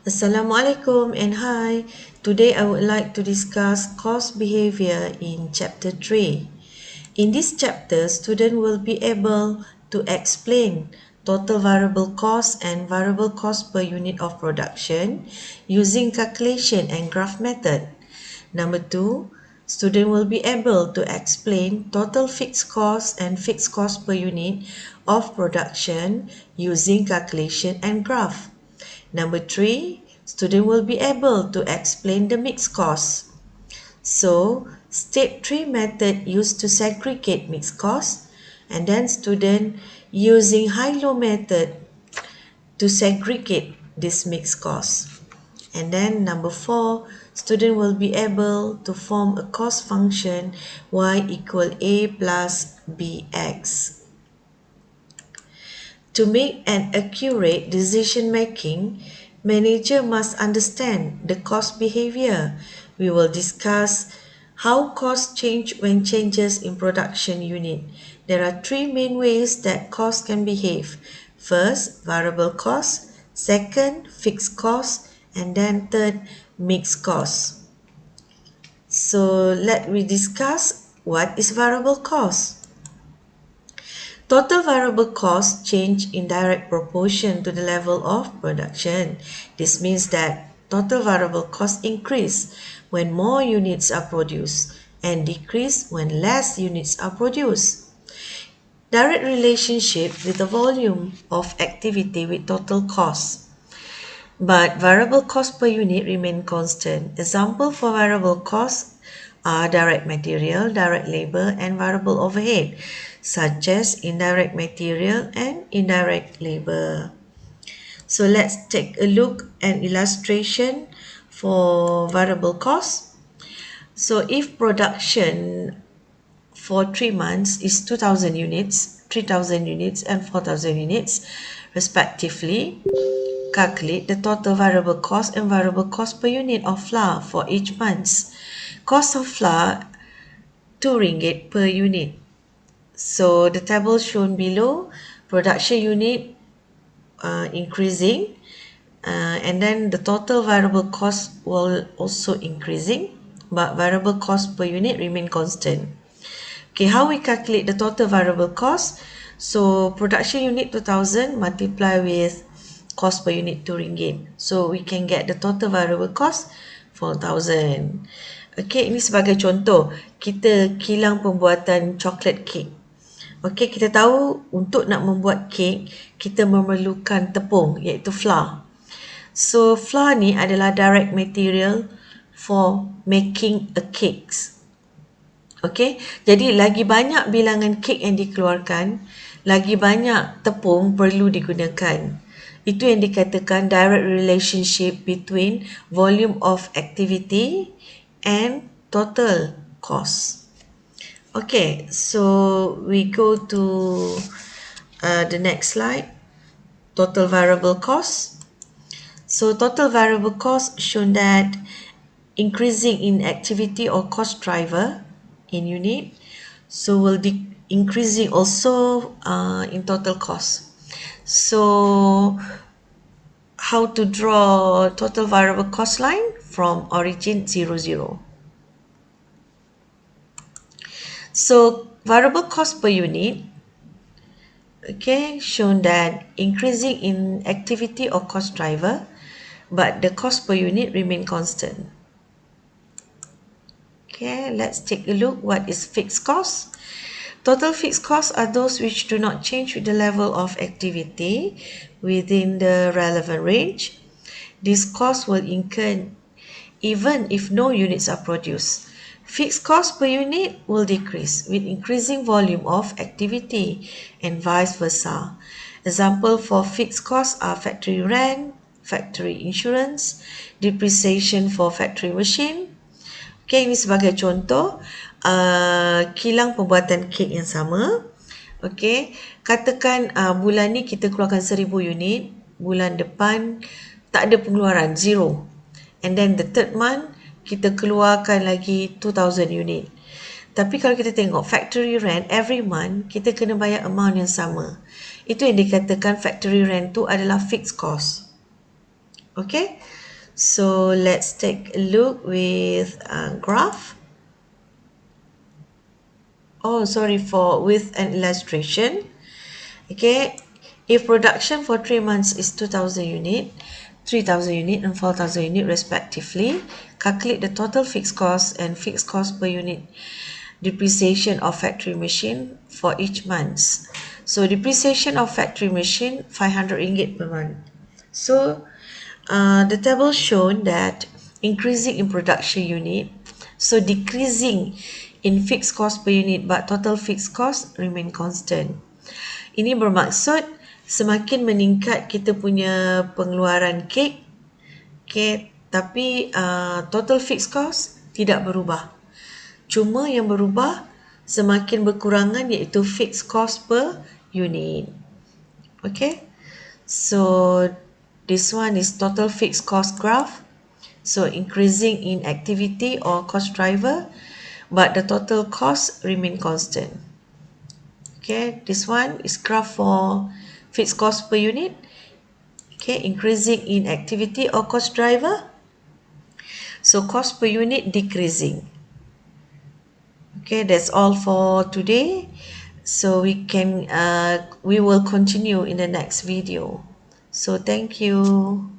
Assalamualaikum and hi. Today I would like to discuss cost behavior in chapter 3. In this chapter, student will be able to explain total variable cost and variable cost per unit of production using calculation and graph method. Number 2, student will be able to explain total fixed cost and fixed cost per unit of production using calculation and graph. Number 3, student will be able to explain the mixed cost. So, step 3 method used to segregate mixed cost, and then student using high-low method to segregate this mixed cost. And then number 4, student will be able to form a cost function y equal a plus bx. To make an accurate decision making, manager must understand the cost behavior. We will discuss how costs change when changes in production unit. There are three main ways that cost can behave. First, variable cost. Second, fixed cost. And then third, mixed cost. So let me discuss what is variable cost. Total variable costs change in direct proportion to the level of production. This means that total variable costs increase when more units are produced and decrease when less units are produced. Direct relationship with the volume of activity with total cost. But variable cost per unit remain constant. Example for variable costs are direct material, direct labor, and variable overhead, such as indirect material and indirect labor. So let's take a look at illustration for variable cost. So if production for 3 months is 2,000 units, 3,000 units, and 4,000 units, respectively, calculate the total variable cost and variable cost per unit of flour for each month. Cost of flour, 2 ringgit per unit. So the table shown below, production unit increasing, and then the total variable cost will also increasing, but variable cost per unit remain constant. Okay, how we calculate the total variable cost? So production unit 2,000 multiply with cost per unit 2 ringgit. So we can get the total variable cost 4,000. Okay, ini sebagai contoh, kita kilang pembuatan chocolate cake. Okay, kita tahu untuk nak membuat kek, kita memerlukan tepung iaitu flour. So flour ni adalah direct material for making a cakes. Okay, jadi lagi banyak bilangan kek yang dikeluarkan, lagi banyak tepung perlu digunakan. Itu yang dikatakan direct relationship between volume of activity and total cost. Okay, so we go to the next slide, total variable cost. So total variable cost shown that increasing in activity or cost driver in unit, so will increasing also in total cost. So how to draw total variable cost line from origin 0, 0. So variable cost per unit, okay, shown that increasing in activity or cost driver, but the cost per unit remain constant. Okay, let's take a look what is fixed cost. Total fixed costs are those which do not change with the level of activity within the relevant range. These costs will incur even if no units are produced. Fixed cost per unit will decrease with increasing volume of activity and vice versa. Example for fixed costs are factory rent, factory insurance, depreciation for factory machine. Okay, ini sebagai contoh kilang pembuatan kek yang sama. Okay, katakan bulan ni kita keluarkan 1,000 unit, bulan depan tak ada pengeluaran, zero. And then the third month, kita keluarkan lagi 2,000 unit. Tapi kalau kita tengok factory rent, every month kita kena bayar amount yang sama. Itu yang dikatakan factory rent tu adalah fixed cost. Okay, So let's take a look with graph. Oh, sorry, with an illustration. Okay, if production for 3 months is 2,000 unit, 3,000 unit and 4,000 unit respectively, calculate the total fixed cost and fixed cost per unit depreciation of factory machine for each month. So depreciation of factory machine 500 ringgit per month. So the table shown that increasing in production unit, so decreasing in fixed cost per unit, but total fixed cost remain constant. Ini bermaksud semakin meningkat kita punya pengeluaran kek, okay, tapi total fixed cost tidak berubah. Cuma yang berubah semakin berkurangan iaitu fixed cost per unit. Okay, so this one is total fixed cost graph. So increasing in activity or cost driver, but the total cost remain constant. Okay, this one is graph for fixed cost per unit. Okay, increasing in activity or cost driver, so cost per unit decreasing. Okay, that's all for today. So we will continue in the next video. So thank you.